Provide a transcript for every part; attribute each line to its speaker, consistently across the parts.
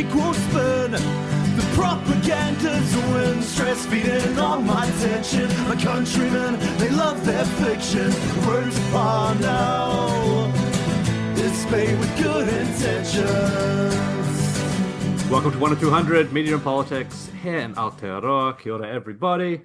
Speaker 1: equal spin. The propaganda's a win, stress feeding on my tension. My countrymen, they love their fiction. The words upon now, it's made with good intentions.
Speaker 2: Welcome to 1 or 200 Media and Politics here in Aotearoa. Kia ora, everybody.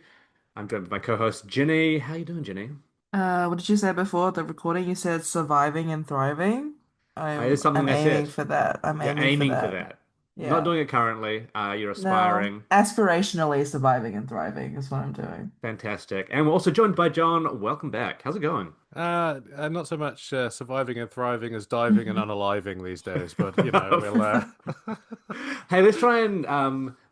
Speaker 2: I'm joined by my co-host Ginny. How you doing, Ginny?
Speaker 3: What did you say before the recording? You said surviving and thriving.
Speaker 2: It is
Speaker 3: I'm
Speaker 2: something I
Speaker 3: aiming
Speaker 2: said.
Speaker 3: for that. I'm
Speaker 2: You're
Speaker 3: aiming for
Speaker 2: aiming for
Speaker 3: that.
Speaker 2: that. Not
Speaker 3: Yeah.
Speaker 2: doing it currently. You're
Speaker 3: No,
Speaker 2: aspiring.
Speaker 3: aspirationally surviving and thriving is what I'm doing.
Speaker 2: Fantastic. And we're also joined by John. Welcome back. How's it going?
Speaker 4: Not so much surviving and thriving as diving and unaliving these days, but you know, we'll.
Speaker 2: Hey, let's try and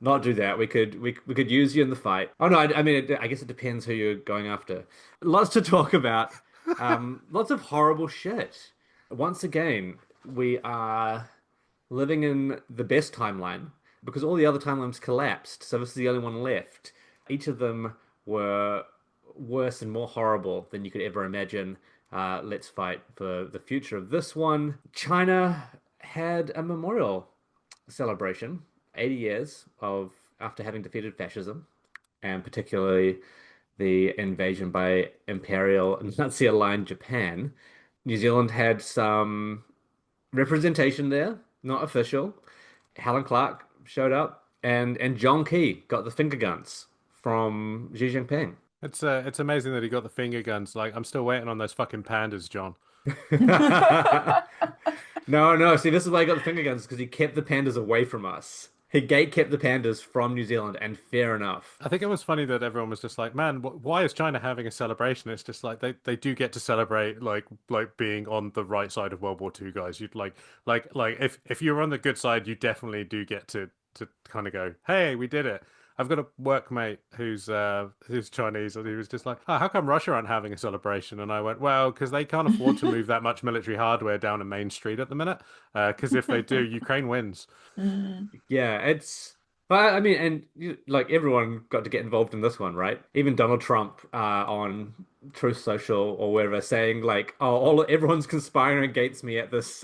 Speaker 2: not do that. We could use you in the fight. Oh no, I mean I guess it depends who you're going after. Lots to talk about. Lots of horrible shit. Once again, we are living in the best timeline because all the other timelines collapsed. So this is the only one left. Each of them were worse and more horrible than you could ever imagine. Let's fight for the future of this one. China had a memorial celebration, 80 years of after having defeated fascism, and particularly the invasion by imperial Nazi-aligned Japan. New Zealand had some representation there, not official. Helen Clark showed up, and John Key got the finger guns from Xi Jinping.
Speaker 4: It's amazing that he got the finger guns. Like, I'm still waiting on those fucking pandas, John.
Speaker 2: No, no. See, this is why he got the finger guns because he kept the pandas away from us. He gate kept the pandas from New Zealand, and fair enough.
Speaker 4: I think it was funny that everyone was just like, "Man, why is China having a celebration?" It's just like they do get to celebrate like being on the right side of World War II, guys. You'd like if you're on the good side, you definitely do get to kind of go, "Hey, we did it." I've got a workmate who's Chinese, and he was just like, "Oh, how come Russia aren't having a celebration?" And I went, "Well, because they can't afford to move that much military hardware down a main street at the minute. Because if they do, Ukraine wins."
Speaker 3: Mm.
Speaker 2: Yeah, it's. But I mean, and like everyone got to get involved in this one, right? Even Donald Trump on Truth Social or wherever saying like, "Oh, everyone's conspiring against me at this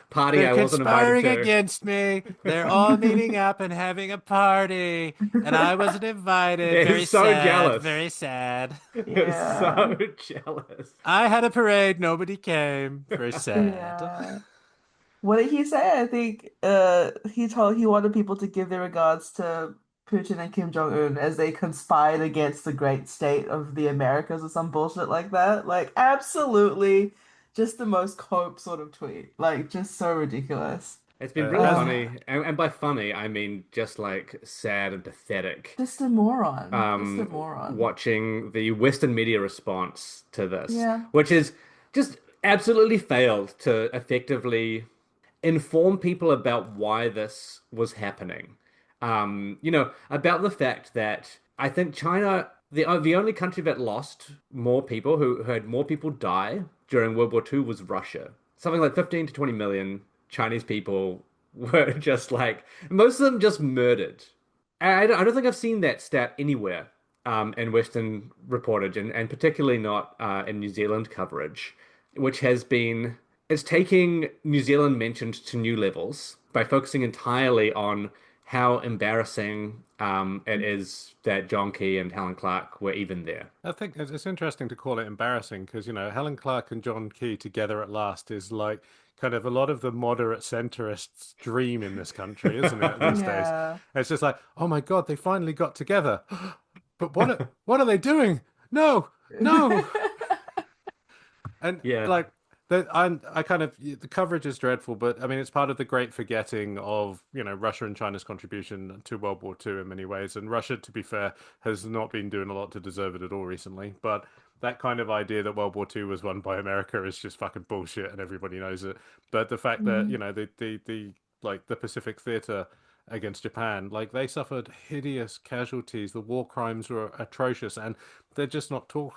Speaker 2: party
Speaker 4: They're
Speaker 2: I wasn't invited
Speaker 4: conspiring
Speaker 2: to."
Speaker 4: against me. They're all meeting up and having a party, and I wasn't invited.
Speaker 2: They're
Speaker 4: Very
Speaker 2: so
Speaker 4: sad,
Speaker 2: jealous.
Speaker 4: very sad.
Speaker 2: They're
Speaker 3: Yeah.
Speaker 2: so jealous.
Speaker 4: I had a parade, nobody came. Very sad.
Speaker 3: Yeah. What did he say? I think he wanted people to give their regards to Putin and Kim Jong-un as they conspired against the great state of the Americas or some bullshit like that. Like absolutely just the most cope sort of tweet. Like just so ridiculous.
Speaker 2: It's been really
Speaker 4: As
Speaker 3: Uh,
Speaker 2: funny, and by funny I mean just like sad and pathetic.
Speaker 3: just a moron. Just a moron.
Speaker 2: Watching the Western media response to this,
Speaker 3: Yeah.
Speaker 2: which is just absolutely failed to effectively inform people about why this was happening. About the fact that I think China, the only country that lost more people, who had more people die during World War II was Russia. Something like 15 to 20 million Chinese people were just like, most of them just murdered. I don't think I've seen that stat anywhere in Western reportage, and particularly not in New Zealand coverage, which has been it's taking New Zealand mentioned to new levels by focusing entirely on how embarrassing it is that John Key and Helen Clark were even there.
Speaker 4: I think it's interesting to call it embarrassing because, you know, Helen Clark and John Key together at last is like kind of a lot of the moderate centrists' dream in this country, isn't it, these days?
Speaker 3: Yeah.
Speaker 4: It's just like, oh my God, they finally got together. But what are they doing? No, no. And
Speaker 2: Yeah.
Speaker 4: like I kind of the coverage is dreadful, but I mean it's part of the great forgetting of, you know, Russia and China's contribution to World War II in many ways. And Russia, to be fair, has not been doing a lot to deserve it at all recently. But that kind of idea that World War II was won by America is just fucking bullshit, and everybody knows it. But the fact that, you
Speaker 3: Mhm.
Speaker 4: know, the like the Pacific Theater against Japan, like they suffered hideous casualties. The war crimes were atrocious, and they're just not taught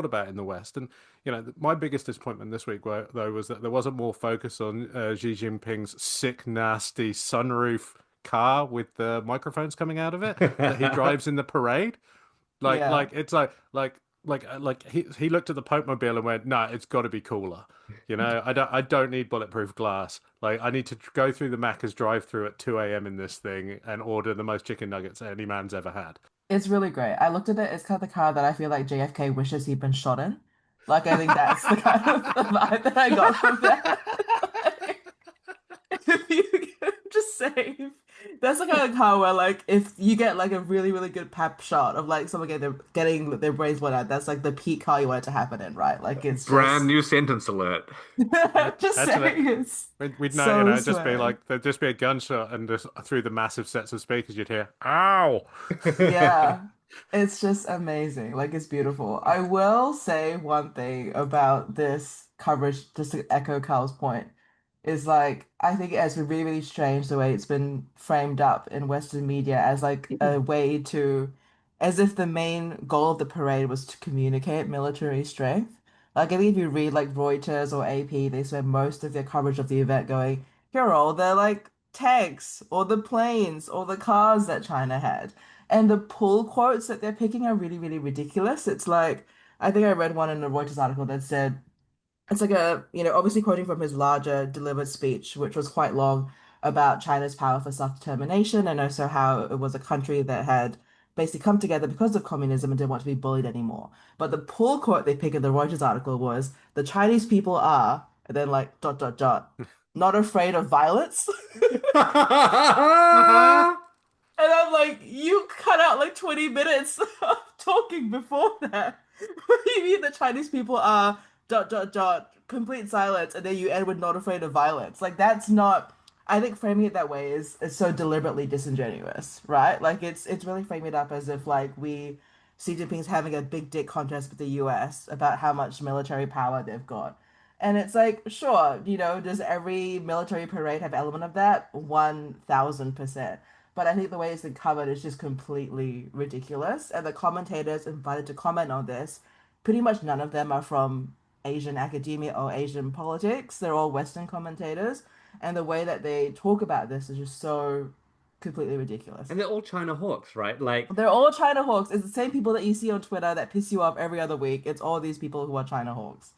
Speaker 4: about in the West. And you know, my biggest disappointment this week, though, was that there wasn't more focus on Xi Jinping's sick, nasty sunroof car with the microphones coming out of it that he drives in the parade. Like,
Speaker 3: Yeah.
Speaker 4: like it's like he looked at the Pope Mobile and went, "No, it's got to be cooler." I don't need bulletproof glass. Like I need to go through the Macca's drive-through at 2 a.m. in this thing and order the most chicken nuggets any man's ever had.
Speaker 3: It's really great. I looked at it. It's kind of the car that I feel like JFK wishes he'd been shot in. Like I think that's the kind of the vibe that I got from that. If you just saying, that's the kind of car where like if you get like a really really good pap shot of like someone getting their brains blown out, that's like the peak car you want it to happen in, right? Like it's
Speaker 2: Brand
Speaker 3: just
Speaker 2: new sentence alert.
Speaker 3: just
Speaker 4: Actually,
Speaker 3: saying it's
Speaker 4: we'd know,
Speaker 3: so
Speaker 4: it'd just be
Speaker 3: swag.
Speaker 4: like there'd just be a gunshot, and just through the massive sets of speakers, you'd hear, "Ow!"
Speaker 3: Yeah, it's just amazing. Like it's beautiful. I will say one thing about this coverage, just to echo Carl's point, is like I think it has been really, really strange the way it's been framed up in Western media as like a way to, as if the main goal of the parade was to communicate military strength. Like I think if you read like Reuters or AP, they spend most of their coverage of the event going, here are all the like tanks or the planes or the cars that China had. And the pull quotes that they're picking are really, really ridiculous. It's like, I think I read one in a Reuters article that said, it's like obviously quoting from his larger delivered speech, which was quite long, about China's power for self-determination and also how it was a country that had basically come together because of communism and didn't want to be bullied anymore. But the pull quote they picked in the Reuters article was, the Chinese people are, and then like dot dot dot, not afraid of violence. And I'm like, you cut out like 20 minutes of talking before that. What do you mean the Chinese people are dot dot dot complete silence and then you end with not afraid of violence? Like that's not I think framing it that way is so deliberately disingenuous, right? Like it's really framing it up as if like we Xi Jinping's having a big dick contest with the US about how much military power they've got. And it's like, sure, does every military parade have element of that? 1000%. But I think the way it's been covered is just completely ridiculous. And the commentators invited to comment on this, pretty much none of them are from Asian academia or Asian politics. They're all Western commentators. And the way that they talk about this is just so completely ridiculous.
Speaker 2: And they're all China hawks, right? Like,
Speaker 3: They're all China hawks. It's the same people that you see on Twitter that piss you off every other week. It's all these people who are China hawks.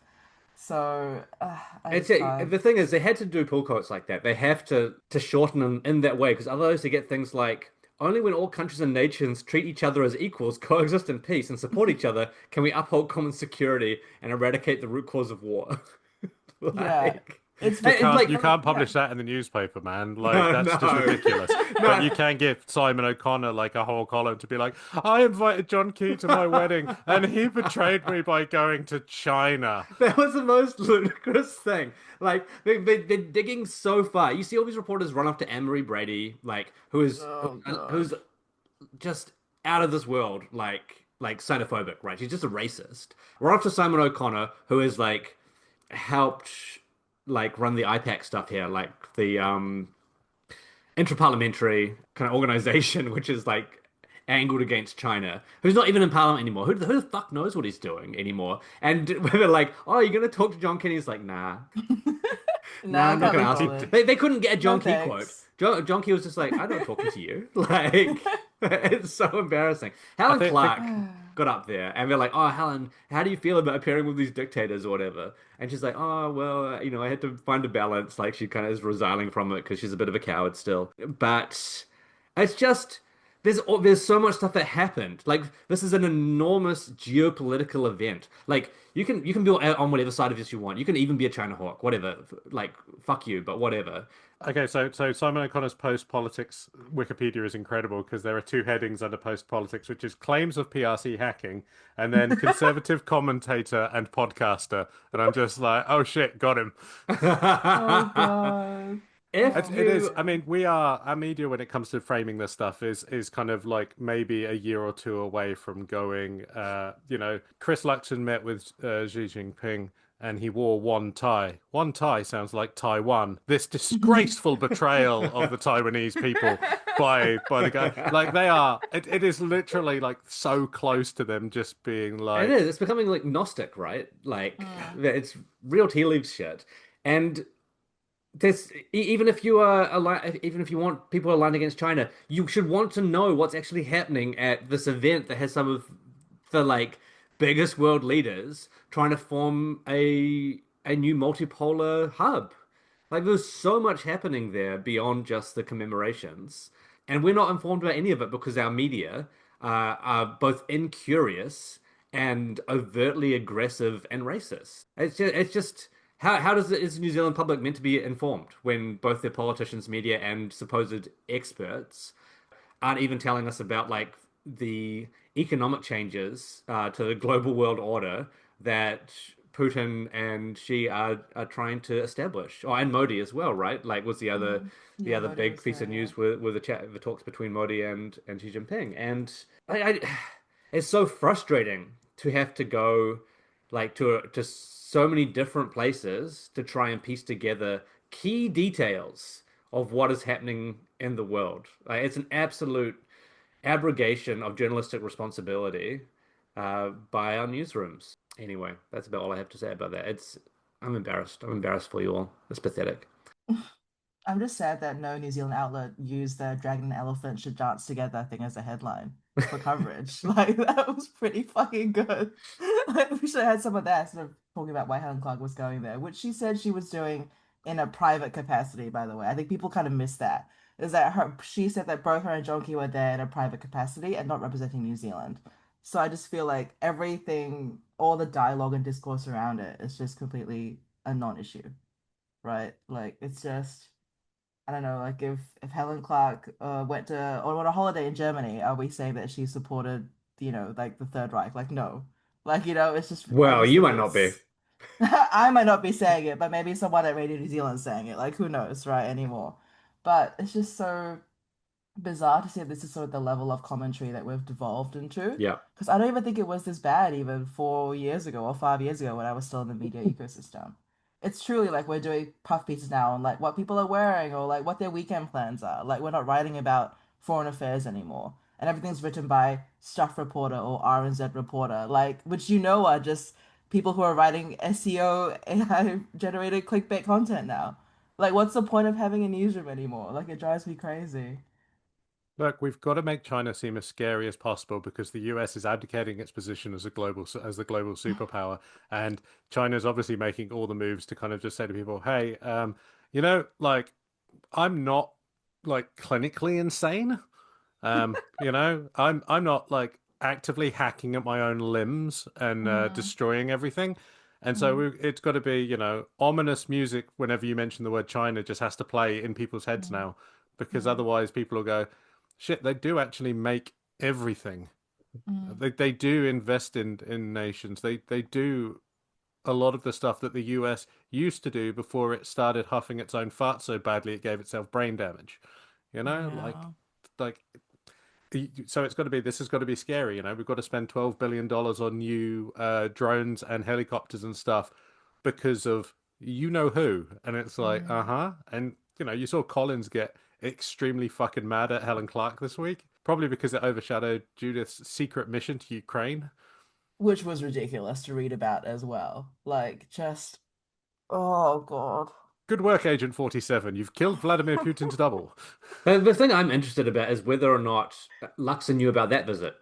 Speaker 3: So I just can't.
Speaker 2: the thing is, they had to do pull quotes like that. They have to shorten them in that way because otherwise they get things like only when all countries and nations treat each other as equals, coexist in peace, and support each other can we uphold common security and eradicate the root cause of war.
Speaker 3: Yeah,
Speaker 2: Like,
Speaker 3: it's
Speaker 4: You
Speaker 2: and
Speaker 4: can't
Speaker 2: like
Speaker 4: you can't publish
Speaker 3: yeah.
Speaker 4: that in the newspaper, man. Like that's just
Speaker 2: no,
Speaker 4: ridiculous. But
Speaker 2: no.
Speaker 4: you can give Simon O'Connor like a whole column to be like, I invited John Key to my wedding and he betrayed me by going to China.
Speaker 2: That was the most ludicrous thing. Like they're digging so far. You see all these reporters run up to Anne-Marie Brady, like
Speaker 3: Oh
Speaker 2: who's
Speaker 3: God.
Speaker 2: just out of this world, like xenophobic, right? She's just a racist. Run up to Simon O'Connor, who is like helped like run the IPAC stuff here, like the interparliamentary kind of organization, which is like angled against China, who's not even in parliament anymore. Who the fuck knows what he's doing anymore? And they're like, oh, you're gonna talk to John Kenny? He's like, nah, nah,
Speaker 3: Nah, I
Speaker 2: I'm not
Speaker 3: can't
Speaker 2: gonna
Speaker 3: be
Speaker 2: ask you.
Speaker 3: bothered.
Speaker 2: They couldn't get a
Speaker 3: No
Speaker 2: John Key quote.
Speaker 3: thanks.
Speaker 2: John Key was just like, I'm not talking to you. Like, it's so embarrassing.
Speaker 4: I
Speaker 2: Helen
Speaker 4: think
Speaker 2: Clark got up there and they're like, oh, Helen, how do you feel about appearing with these dictators or whatever? And she's like, oh, well, I had to find a balance. Like, she kind of is resiling from it because she's a bit of a coward still. But it's just there's so much stuff that happened. Like, this is an enormous geopolitical event. Like, you can be on whatever side of this you want. You can even be a China hawk, whatever. Like, fuck you, but whatever.
Speaker 4: Okay, so Simon O'Connor's post politics Wikipedia is incredible because there are two headings under post politics, which is claims of PRC hacking and then conservative commentator and podcaster. And I'm just like, oh shit, got him.
Speaker 3: Oh God.
Speaker 2: If
Speaker 3: Oh.
Speaker 4: It is.
Speaker 2: you
Speaker 4: I mean, we are our media when it comes to framing this stuff is kind of like maybe a year or two away from going. Chris Luxon met with Xi Jinping and he wore one tie. One tie sounds like Taiwan. This disgraceful betrayal of the Taiwanese people by the guy. Like they are. It is literally like so close to them just being
Speaker 2: it
Speaker 4: like.
Speaker 2: is, it's becoming like Gnostic, right? Like,
Speaker 3: Mm.
Speaker 2: it's real tea leaves shit. And this, even if you are even if you want people aligned against China, you should want to know what's actually happening at this event that has some of the like biggest world leaders trying to form a new multipolar hub. Like there's so much happening there beyond just the commemorations, and we're not informed about any of it because our media are both incurious and overtly aggressive and racist. It's just how is the New Zealand public meant to be informed when both their politicians, media, and supposed experts aren't even telling us about like the economic changes to the global world order that Putin and Xi are trying to establish. Oh, and Modi as well, right? Like was the
Speaker 3: Yeah,
Speaker 2: other
Speaker 3: Modi
Speaker 2: big
Speaker 3: was
Speaker 2: piece
Speaker 3: there,
Speaker 2: of
Speaker 3: yeah.
Speaker 2: news with the talks between Modi and Xi Jinping. And I it's so frustrating to have to go like to so many different places to try and piece together key details of what is happening in the world. Like, it's an absolute abrogation of journalistic responsibility by our newsrooms. Anyway, that's about all I have to say about that. I'm embarrassed. I'm embarrassed for you all. It's pathetic.
Speaker 3: I'm just sad that no New Zealand outlet used the dragon and elephant should dance together thing as a headline for coverage. Like that was pretty fucking good. Like, we should have had some of that instead of talking about why Helen Clark was going there, which she said she was doing in a private capacity, by the way. I think people kind of miss that. Is that she said that both her and Jonky were there in a private capacity and not representing New Zealand. So I just feel like everything, all the dialogue and discourse around it is just completely a non-issue, right? Like it's just I don't know, like if Helen Clark went to or on a holiday in Germany, are we saying that she supported, like the Third Reich? Like no, like it's just I
Speaker 2: Well,
Speaker 3: just
Speaker 2: you
Speaker 3: think
Speaker 2: might not be.
Speaker 3: it's I might not be saying it, but maybe someone at Radio New Zealand saying it. Like who knows, right? Anymore, but it's just so bizarre to see this is sort of the level of commentary that we've devolved into.
Speaker 2: Yeah.
Speaker 3: Because I don't even think it was this bad even 4 years ago or 5 years ago when I was still in the media ecosystem. It's truly like we're doing puff pieces now on like what people are wearing or like what their weekend plans are. Like we're not writing about foreign affairs anymore. And everything's written by Stuff Reporter or R&Z Reporter, like which are just people who are writing SEO AI generated clickbait content now. Like what's the point of having a newsroom anymore? Like it drives me crazy.
Speaker 4: Look, we've got to make China seem as scary as possible because the US is abdicating its position as the global superpower, and China's obviously making all the moves to kind of just say to people, "Hey, like I'm not like clinically insane. I'm not like actively hacking at my own limbs and
Speaker 3: Mm,
Speaker 4: destroying everything." And so
Speaker 3: mm,
Speaker 4: it's got to be, ominous music whenever you mention the word China just has to play in people's heads
Speaker 3: mm,
Speaker 4: now, because
Speaker 3: mm,
Speaker 4: otherwise people will go, shit, they do actually make everything.
Speaker 3: mm,
Speaker 4: They do invest in nations. They do a lot of the stuff that the US used to do before it started huffing its own fart so badly it gave itself brain damage. You know,
Speaker 3: yeah.
Speaker 4: like so it's got to be this has got to be scary. We've got to spend $12 billion on new drones and helicopters and stuff because of you know who, and it's like
Speaker 3: Mm.
Speaker 4: uh-huh. And you saw Collins get extremely fucking mad at Helen Clark this week, probably because it overshadowed Judith's secret mission to Ukraine.
Speaker 3: Which was ridiculous to read about as well. Like, just, oh God.
Speaker 4: Good work, Agent 47. You've killed Vladimir Putin's double.
Speaker 2: The thing I'm interested about is whether or not Luxon knew about that visit.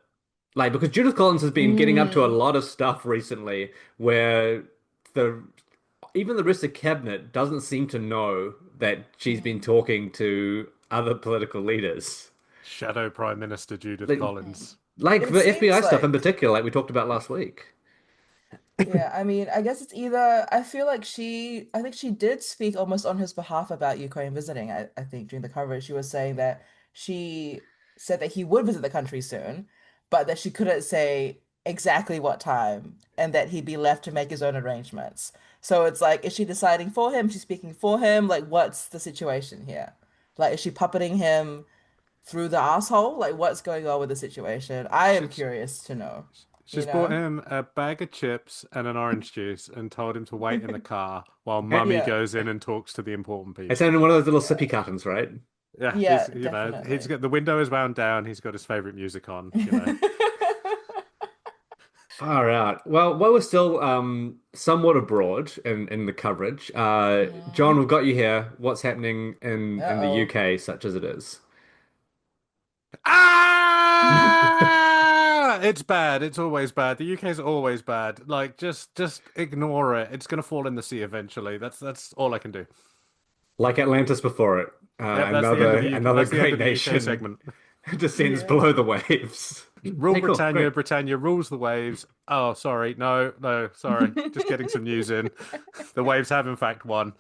Speaker 2: Like, because Judith Collins has been getting up to a
Speaker 3: Mm,
Speaker 2: lot of stuff recently where the even the rest of cabinet doesn't seem to know that she's been
Speaker 3: mm,
Speaker 2: talking to other political leaders.
Speaker 4: Shadow Prime Minister Judith
Speaker 2: Like,
Speaker 3: mm.
Speaker 4: Collins.
Speaker 2: like
Speaker 3: It
Speaker 2: for
Speaker 3: seems
Speaker 2: FBI stuff in
Speaker 3: like
Speaker 2: particular, like we talked about last week.
Speaker 3: Yeah, I mean, I guess it's either I feel like I think she did speak almost on his behalf about Ukraine visiting. I think during the coverage, she was saying that she said that he would visit the country soon, but that she couldn't say exactly what time and that he'd be left to make his own arrangements. So it's like, is she deciding for him? She's speaking for him? Like, what's the situation here? Like, is she puppeting him through the asshole? Like, what's going on with the situation? I am
Speaker 4: She's
Speaker 3: curious to know, you
Speaker 4: She's bought
Speaker 3: know?
Speaker 4: him a bag of chips and an orange juice and told him to wait in the car while Mummy
Speaker 3: Yeah.
Speaker 4: goes in and talks to the important
Speaker 2: It's
Speaker 4: people.
Speaker 2: in one of those little
Speaker 3: Yeah.
Speaker 2: sippy cartons, right?
Speaker 4: Yeah,
Speaker 3: Yeah,
Speaker 4: he's
Speaker 3: definitely.
Speaker 4: got the window is wound down. He's got his favorite music on.
Speaker 2: Far out. Well, while we're still somewhat abroad in the coverage, John,
Speaker 3: Mm.
Speaker 2: we've got you here. What's happening in the
Speaker 3: Uh-oh.
Speaker 2: UK, such as it is?
Speaker 4: Ah! It's bad. It's always bad. The UK's always bad. Like, just ignore it. It's gonna fall in the sea eventually. That's all I can do.
Speaker 2: Like Atlantis before it,
Speaker 4: Yep, that's the end
Speaker 2: another
Speaker 4: of the UK.
Speaker 2: another
Speaker 4: That's the end
Speaker 2: great
Speaker 4: of the UK
Speaker 2: nation
Speaker 4: segment.
Speaker 2: descends
Speaker 3: Yeah.
Speaker 2: below the waves.
Speaker 4: Rule
Speaker 2: Hey, cool,
Speaker 4: Britannia.
Speaker 2: great.
Speaker 4: Britannia rules the waves. Oh, sorry. No, no, sorry. Just getting some news in. The waves have in fact won.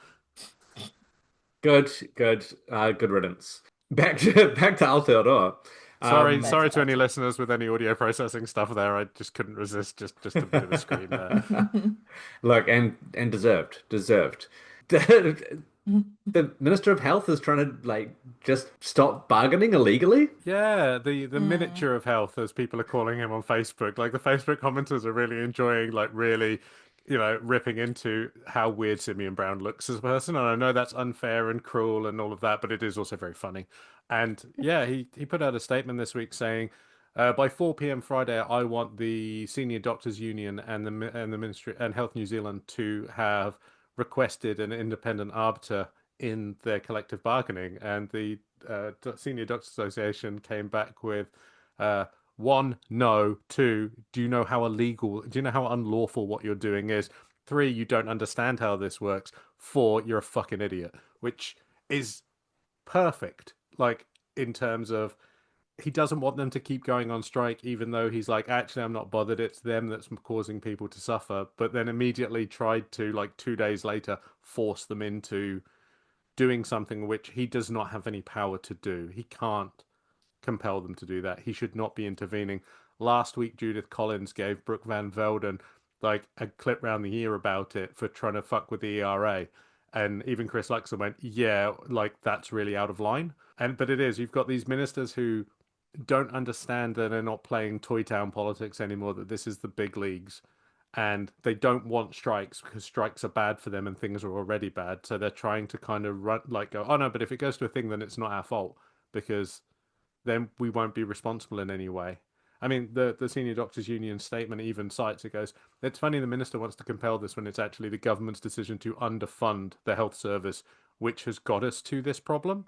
Speaker 2: Good, good, good riddance. Back to Aotearoa.
Speaker 4: Sorry,
Speaker 2: Um,
Speaker 3: Back
Speaker 4: sorry
Speaker 3: to
Speaker 4: to any
Speaker 3: Alton.
Speaker 4: listeners with any audio processing stuff there. I just couldn't resist. Just a bit of a scream there.
Speaker 2: look, and deserved. The Minister of Health is trying to like just stop bargaining illegally.
Speaker 4: Yeah, the
Speaker 3: Mm.
Speaker 4: miniature of health, as people are calling him on Facebook. Like the Facebook commenters are really enjoying, like really, ripping into how weird Simeon Brown looks as a person. And I know that's unfair and cruel and all of that, but it is also very funny. And yeah, he put out a statement this week saying, by 4 p.m. Friday, I want the Senior Doctors Union and the Ministry and Health New Zealand to have requested an independent arbiter in their collective bargaining, and the Senior Doctors Association came back with uh, one, no, two, do you know how illegal, do you know how unlawful what you're doing is? Three, you don't understand how this works. Four, you're a fucking idiot, which is perfect. Like, in terms of he doesn't want them to keep going on strike, even though he's like, actually, I'm not bothered. It's them that's causing people to suffer. But then immediately tried to, like 2 days later, force them into doing something which he does not have any power to do. He can't compel them to do that. He should not be intervening. Last week, Judith Collins gave Brooke Van Velden like a clip round the ear about it for trying to fuck with the ERA. And even Chris Luxon went, yeah, like that's really out of line. But it is. You've got these ministers who don't understand that they're not playing Toy Town politics anymore, that this is the big leagues. And they don't want strikes because strikes are bad for them and things are already bad. So they're trying to kind of run, like go, oh no, but if it goes to a thing, then it's not our fault because then we won't be responsible in any way. I mean, the Senior Doctors Union statement even cites it goes, it's funny the minister wants to compel this when it's actually the government's decision to underfund the health service, which has got us to this problem.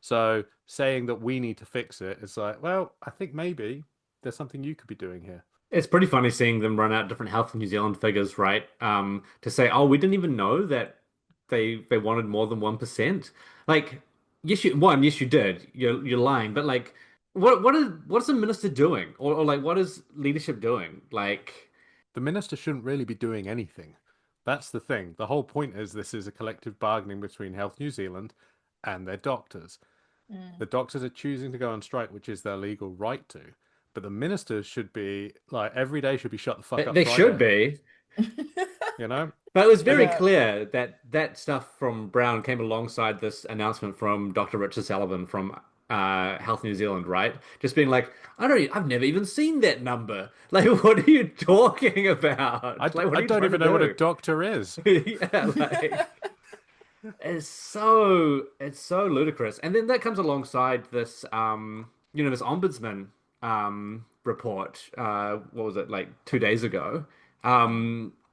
Speaker 4: So saying that we need to fix it is like, well, I think maybe there's something you could be doing here.
Speaker 2: It's pretty funny seeing them run out different Health New Zealand figures, right? To say, oh, we didn't even know that they wanted more than 1%. Like, yes, you did. You're lying, but like, what is the minister doing, or like, what is leadership doing? Like,
Speaker 4: The minister shouldn't really be doing anything. That's the thing. The whole point is this is a collective bargaining between Health New Zealand and their doctors.
Speaker 3: Mm.
Speaker 4: The doctors are choosing to go on strike, which is their legal right to. But the ministers should be like every day should be shut the fuck up
Speaker 2: they should
Speaker 4: Friday,
Speaker 2: be.
Speaker 4: you know?
Speaker 2: But it was very
Speaker 4: And
Speaker 3: Yeah.
Speaker 2: clear that that stuff from Brown came alongside this announcement from Dr. Richard Sullivan from Health New Zealand, right? Just being like, I've never even seen that number. Like, what are you talking about? Like, what
Speaker 4: I
Speaker 2: are you
Speaker 4: don't
Speaker 2: trying to
Speaker 4: even know what a
Speaker 2: do?
Speaker 4: doctor is.
Speaker 2: Yeah, like it's so ludicrous. And then that comes alongside this this ombudsman report, what was it, like 2 days ago,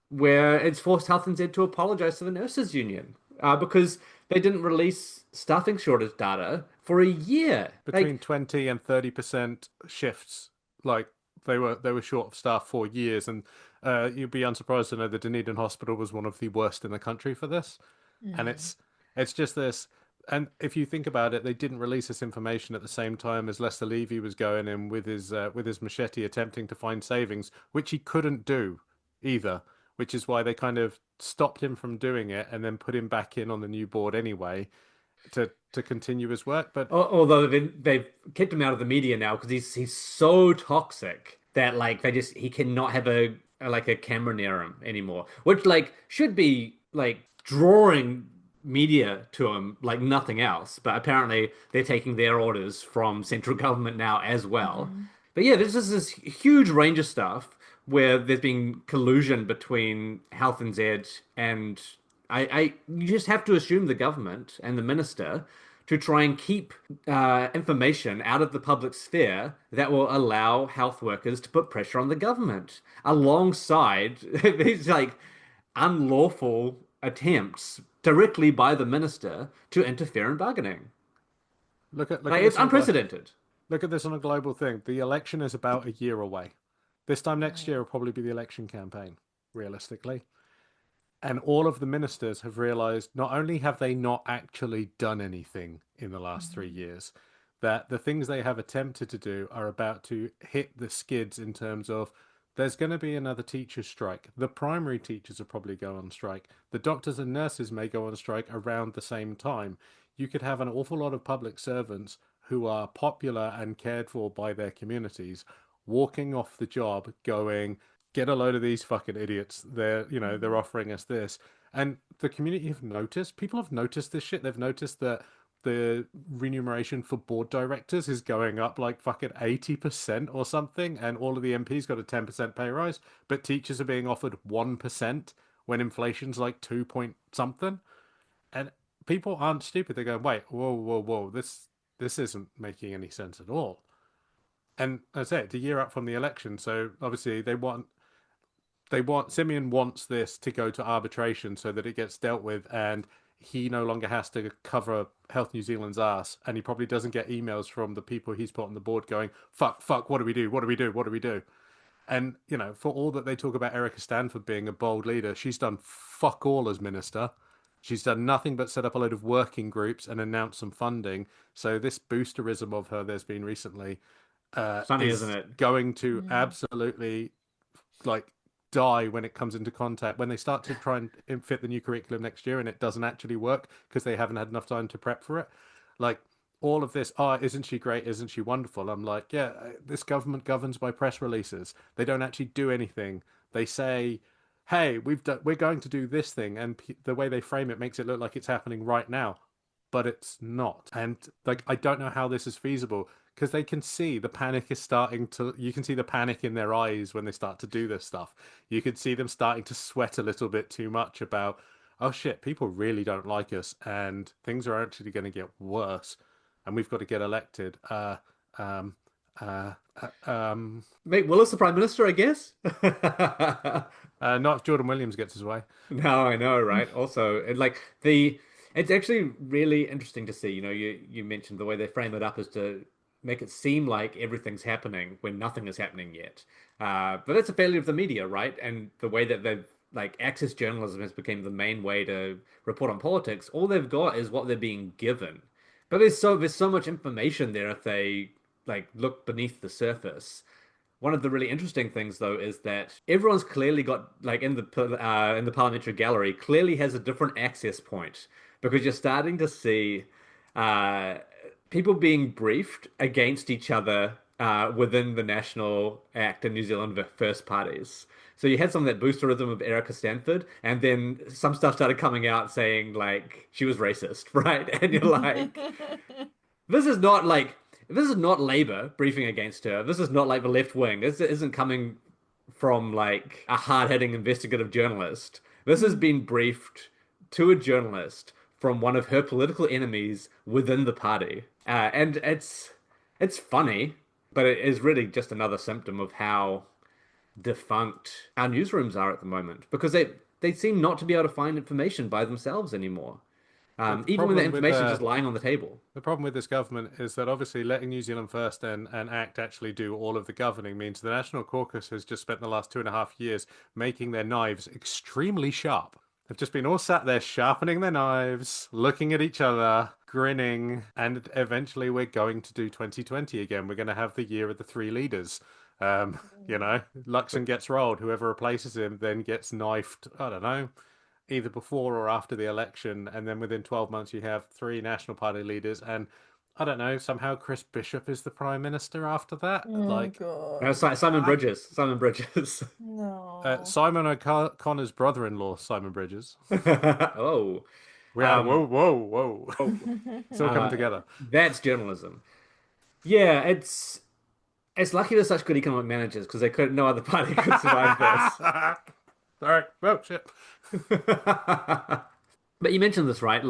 Speaker 2: where it's forced Health and Z to apologize to the nurses union because they didn't release staffing shortage data for a year.
Speaker 4: Between
Speaker 2: Like
Speaker 4: 20 and 30% shifts. Like they were short of staff for years, and you'd be unsurprised to know that Dunedin Hospital was one of the worst in the country for this. And
Speaker 3: Mm.
Speaker 4: it's just this. And if you think about it, they didn't release this information at the same time as Lester Levy was going in with his machete attempting to find savings, which he couldn't do either. Which is why they kind of stopped him from doing it and then put him back in on the new board anyway to continue his work. But
Speaker 2: Although they've kept him out of the media now because he's so toxic that like he cannot have a camera near him anymore, which like should be like drawing media to him like nothing else. But apparently they're taking their orders from central government now as well.
Speaker 3: Mhm.
Speaker 2: But yeah, there's just this huge range of stuff where there's been collusion between Health and Z and you just have to assume the government and the minister to try and keep information out of the public sphere that will allow health workers to put pressure on the government alongside these like unlawful attempts directly by the minister to interfere in bargaining.
Speaker 4: look at
Speaker 2: Like it's
Speaker 4: this
Speaker 2: unprecedented.
Speaker 4: look at this on a global thing. The election is about a year away. This time next year will probably be the election campaign, realistically. And all of the ministers have realized not only have they not actually done anything in the last 3 years, that the things they have attempted to do are about to hit the skids in terms of there's going to be another teacher's strike. The primary teachers will probably go on strike. The doctors and nurses may go on strike around the same time. You could have an awful lot of public servants who are popular and cared for by their communities walking off the job going, get a load of these fucking idiots. They're offering us this. And the community have noticed, people have noticed this shit. They've noticed that the remuneration for board directors is going up like fucking 80% or something, and all of the MPs got a 10% pay rise, but teachers are being offered 1% when inflation's like 2 point something. And people aren't stupid. They're going, wait, whoa, whoa, whoa, this isn't making any sense at all. And as I say, it's a year up from the election, so obviously Simeon wants this to go to arbitration so that it gets dealt with, and he no longer has to cover Health New Zealand's ass, and he probably doesn't get emails from the people he's put on the board going, fuck, what do we do? What do we do? What do we do? And, for all that they talk about Erica Stanford being a bold leader, she's done fuck all as minister. She's done nothing but set up a load of working groups and announce some funding. So this boosterism of her there's been recently
Speaker 2: Funny, isn't
Speaker 4: is
Speaker 2: it?
Speaker 4: going to absolutely like die when it comes into contact when they start to try and fit the new curriculum next year and it doesn't actually work because they haven't had enough time to prep for it. Like all of this, oh, isn't she great? Isn't she wonderful? I'm like, yeah, this government governs by press releases. They don't actually do anything. They say, hey, we're going to do this thing, and the way they frame it makes it look like it's happening right now, but it's not. And like, I don't know how this is feasible because they can see the panic is starting to, you can see the panic in their eyes when they start to do this stuff. You can see them starting to sweat a little bit too much about, oh shit, people really don't like us and things are actually going to get worse and we've got to get elected. Um, uh,
Speaker 2: Make Willis the Prime Minister, I guess.
Speaker 4: not if Jordan Williams gets his way.
Speaker 2: No, I know, right? Also, it's actually really interesting to see. You mentioned the way they frame it up is to make it seem like everything's happening when nothing is happening yet. But that's a failure of the media, right? And the way that they've access journalism has become the main way to report on politics. All they've got is what they're being given. But there's so much information there if they look beneath the surface. One of the really interesting things, though, is that everyone's clearly got in the parliamentary gallery clearly has a different access point because you're starting to see uh, people being briefed against each other within the National Act and New Zealand First parties. So you had some of that boosterism of Erica Stanford, and then some stuff started coming out saying she was racist, right? And you're like, this is not this is not Labour briefing against her. This is not like the left wing. This isn't coming from a hard-hitting investigative journalist. This has been briefed to a journalist from one of her political enemies within the party. And it's funny, but it is really just another symptom of how defunct our newsrooms are at the moment because they seem not to be able to find information by themselves anymore. Even when the information is just lying on the table.
Speaker 4: The problem with this government is that obviously letting New Zealand First and ACT actually do all of the governing means the National Caucus has just spent the last 2.5 years making their knives extremely sharp. They've just been all sat there sharpening their knives, looking at each other, grinning, and eventually we're going to do 2020 again. We're going to have the year of the three leaders. Luxon gets rolled. Whoever replaces him then gets knifed, I don't know, either before or after the election, and then within 12 months you have three National Party leaders, and I don't know, somehow Chris Bishop is the Prime Minister after that.
Speaker 3: Oh
Speaker 2: No,
Speaker 3: God.
Speaker 2: Simon Bridges. Simon Bridges.
Speaker 3: No.
Speaker 4: Simon O'Connor's brother-in-law, Simon Bridges.
Speaker 2: Oh.
Speaker 4: We are, whoa, whoa, whoa.
Speaker 2: Oh.
Speaker 4: It's all coming together.
Speaker 2: That's journalism. Yeah, it's lucky there's such good economic managers because no other party could survive this.
Speaker 4: Sorry. Oh, shit.
Speaker 2: But you mentioned this, right?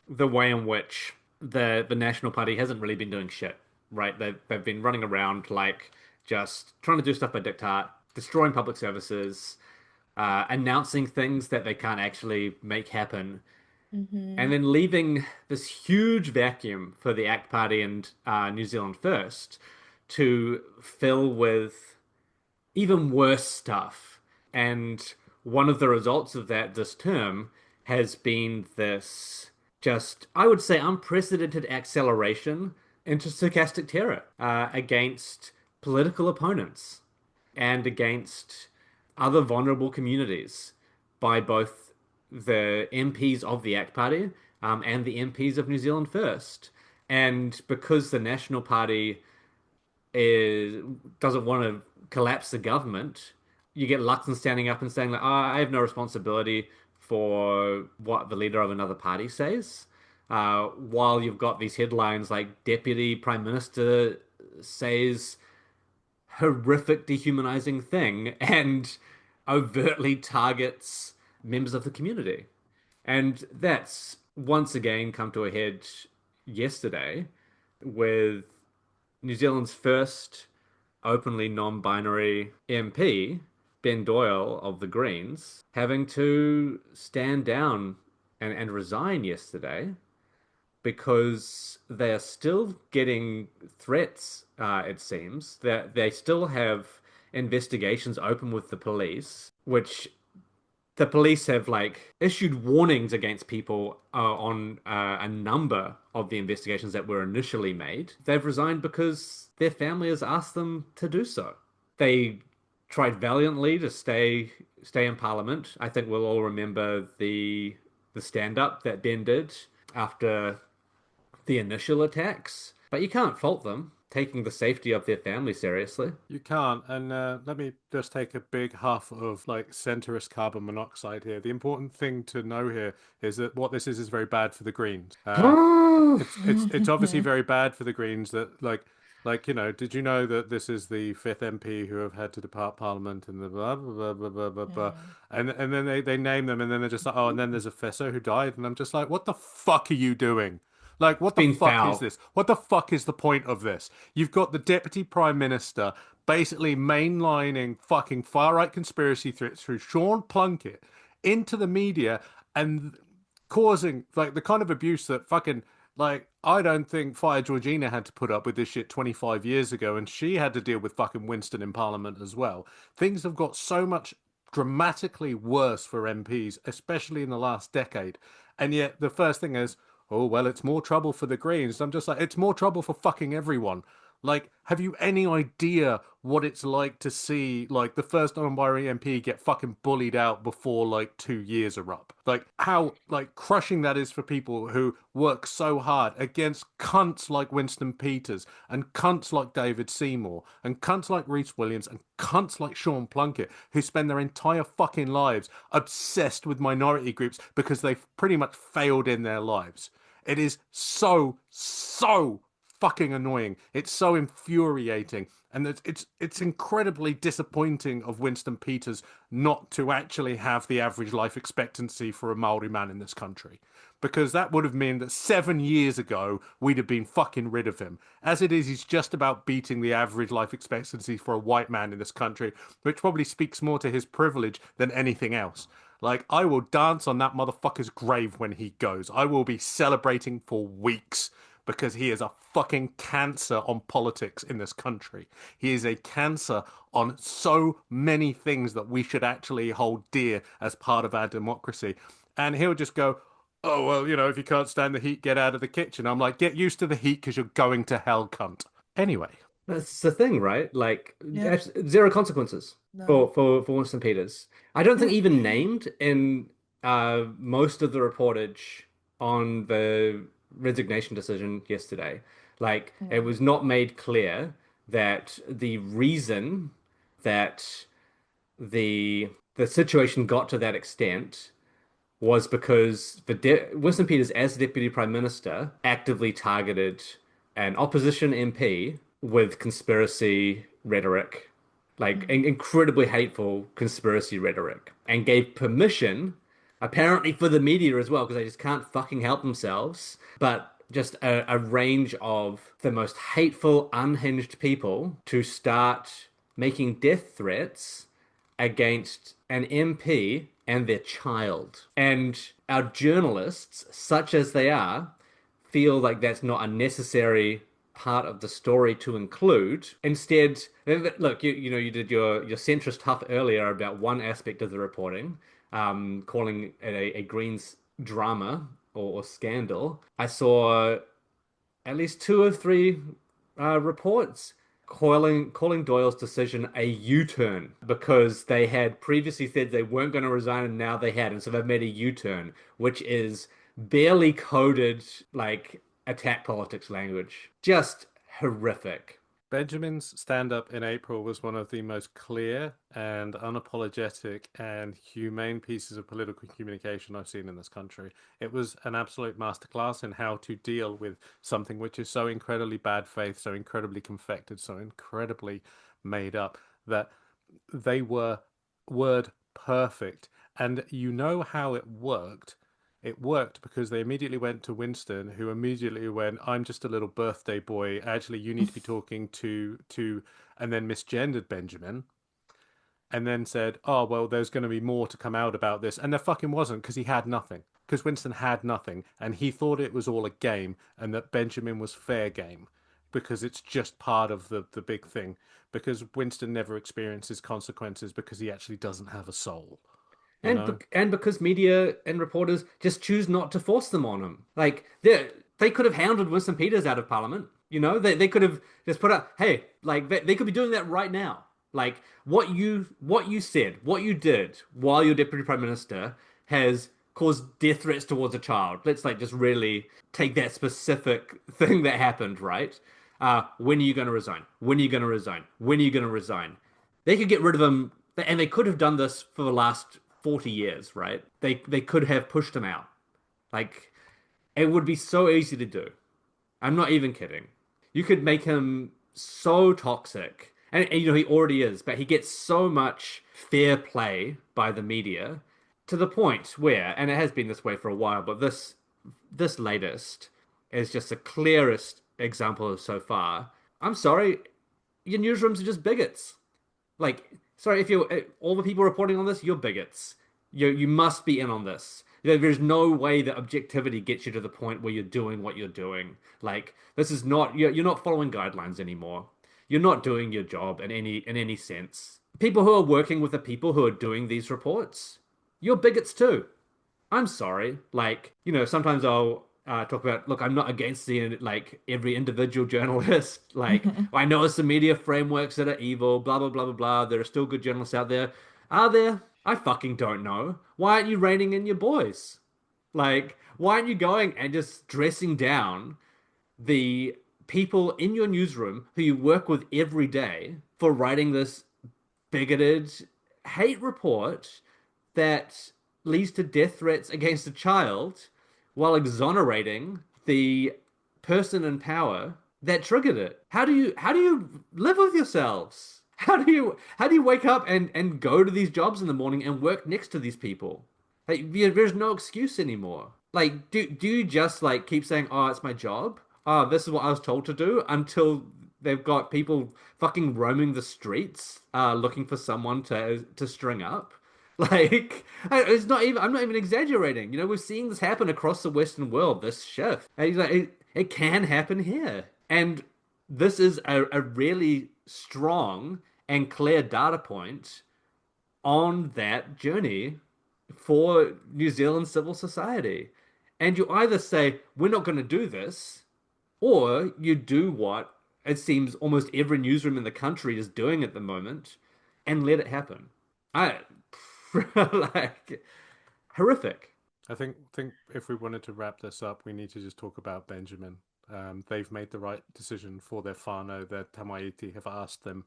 Speaker 2: The way in which the National Party hasn't really been doing shit, right? They've been running around just trying to do stuff by diktat, destroying public services, announcing things that they can't actually make happen, and then leaving this huge vacuum for the ACT Party and New Zealand First to fill with even worse stuff. And one of the results of that this term has been this just, I would say, unprecedented acceleration into stochastic terror against political opponents and against other vulnerable communities by both the MPs of the ACT Party and the MPs of New Zealand First. And because the National Party is doesn't want to collapse the government, you get Luxon standing up and saying like, oh, I have no responsibility for what the leader of another party says. While you've got these headlines like Deputy Prime Minister says horrific dehumanizing thing and overtly targets members of the community. And that's once again come to a head yesterday with New Zealand's first openly non-binary MP, Ben Doyle of the Greens, having to stand down and resign yesterday because they are still getting threats, it seems, that they still have investigations open with the police, which the police have like issued warnings against people on a number of the investigations that were initially made. They've resigned because their family has asked them to do so. They tried valiantly to stay in Parliament. I think we'll all remember the stand-up that Ben did after the initial attacks, but you can't fault them taking the safety of their family seriously.
Speaker 4: You can't. And let me just take a big huff of like centrist carbon monoxide here. The important thing to know here is that what this is very bad for the Greens. It's obviously very bad for the Greens that you know, did you know that this is the fifth MP who have had to depart Parliament and the blah blah blah blah blah blah blah, and then they name them and then they're just like, oh, and then there's a Fesso who died, and I'm just like, what the fuck are you doing? Like, what the
Speaker 2: Been
Speaker 4: fuck
Speaker 2: foul.
Speaker 4: is this? What the fuck is the point of this? You've got the Deputy Prime Minister basically mainlining fucking far-right conspiracy threats through Sean Plunkett into the media and causing, like, the kind of abuse that fucking, like, I don't think Fire Georgina had to put up with this shit 25 years ago, and she had to deal with fucking Winston in Parliament as well. Things have got so much dramatically worse for MPs, especially in the last decade. And yet the first thing is, oh, well, it's more trouble for the Greens. I'm just like, it's more trouble for fucking everyone. Like, have you any idea what it's like to see, like, the first non-binary MP get fucking bullied out before, like, 2 years are up? Like, how, like, crushing that is for people who work so hard against cunts like Winston Peters and cunts like David Seymour and cunts like Rhys Williams and cunts like Sean Plunkett who spend their entire fucking lives obsessed with minority groups because they've pretty much failed in their lives. It is so fucking annoying. It's so infuriating, and it's incredibly disappointing of Winston Peters not to actually have the average life expectancy for a Maori man in this country, because that would have meant that 7 years ago we'd have been fucking rid of him. As it is, he's just about beating the average life expectancy for a white man in this country, which probably speaks more to his privilege than anything else. Like, I will dance on that motherfucker's grave when he goes. I will be celebrating for weeks because he is a fucking cancer on politics in this country. He is a cancer on so many things that we should actually hold dear as part of our democracy. And he'll just go, oh, well, you know, if you can't stand the heat, get out of the kitchen. I'm like, get used to the heat because you're going to hell, cunt. Anyway.
Speaker 2: That's the thing, right? Like,
Speaker 3: Yeah.
Speaker 2: zero consequences
Speaker 3: No.
Speaker 2: for Winston Peters. I don't think even named in most of the reportage on the resignation decision yesterday. Like, it was not made clear that the reason that the situation got to that extent was because Winston Peters, as Deputy Prime Minister, actively targeted an opposition MP with conspiracy rhetoric, like incredibly hateful conspiracy rhetoric, and gave permission, apparently for the media as well, because they just can't fucking help themselves, but just a range of the most hateful, unhinged people to start making death threats against an MP and their child. And our journalists, such as they are, feel like that's not a necessary part of the story to include. Instead, look, you did your centrist huff earlier about one aspect of the reporting, calling it a Greens drama or scandal. I saw at least two or three reports calling Doyle's decision a U-turn because they had previously said they weren't going to resign and now they had, and so they've made a U-turn, which is barely coded like attack politics language. Just horrific.
Speaker 4: Benjamin's stand-up in April was one of the most clear and unapologetic and humane pieces of political communication I've seen in this country. It was an absolute masterclass in how to deal with something which is so incredibly bad faith, so incredibly confected, so incredibly made up that they were word perfect. And you know how it worked. It worked because they immediately went to Winston, who immediately went, "I'm just a little birthday boy. Actually, you need to be talking to," and then misgendered Benjamin, and then said, "Oh well, there's going to be more to come out about this," and there fucking wasn't because he had nothing. Because Winston had nothing, and he thought it was all a game, and that Benjamin was fair game, because it's just part of the big thing. Because Winston never experiences consequences because he actually doesn't have a soul, you know.
Speaker 2: And because media and reporters just choose not to force them on him. Like they could have hounded Winston Peters out of Parliament. They could have just put up, hey, like they could be doing that right now. Like what you said, what you did while you're Deputy Prime Minister has caused death threats towards a child. Let's like just really take that specific thing that happened, right? When are you going to resign? When are you going to resign? When are you going to resign? They could get rid of him, and they could have done this for the last 40 years, right? They could have pushed him out. Like it would be so easy to do. I'm not even kidding. You could make him so toxic. And he already is, but he gets so much fair play by the media to the point where, and it has been this way for a while, but this latest is just the clearest example of so far. I'm sorry, your newsrooms are just bigots. Like, sorry, if you're all the people reporting on this, you're bigots. You must be in on this. There's no way that objectivity gets you to the point where you're doing what you're doing. Like, this is not you're not following guidelines anymore. You're not doing your job in any sense. People who are working with the people who are doing these reports, you're bigots too. I'm sorry. Like, sometimes I'll talk about, look, I'm not against like every individual journalist. Like, I know there's some media frameworks that are evil, blah, blah, blah, blah, blah. There are still good journalists out there. Are there? I fucking don't know. Why aren't you reining in your boys? Like, why aren't you going and just dressing down the people in your newsroom who you work with every day for writing this bigoted hate report that leads to death threats against a child while exonerating the person in power that triggered it? How do you live with yourselves? How do you wake up and go to these jobs in the morning and work next to these people? Like there's no excuse anymore. Like do you just like keep saying, "Oh, it's my job. Oh, this is what I was told to do," until they've got people fucking roaming the streets looking for someone to string up? Like it's not even I'm not even exaggerating. We're seeing this happen across the Western world, this shift. And he's like, it can happen here. And this is a really strong and clear data point on that journey for New Zealand civil society. And you either say, we're not going to do this, or you do what it seems almost every newsroom in the country is doing at the moment and let it happen. I like horrific.
Speaker 4: I think if we wanted to wrap this up, we need to just talk about Benjamin. They've made the right decision for their whānau. Their tamaiti have asked them,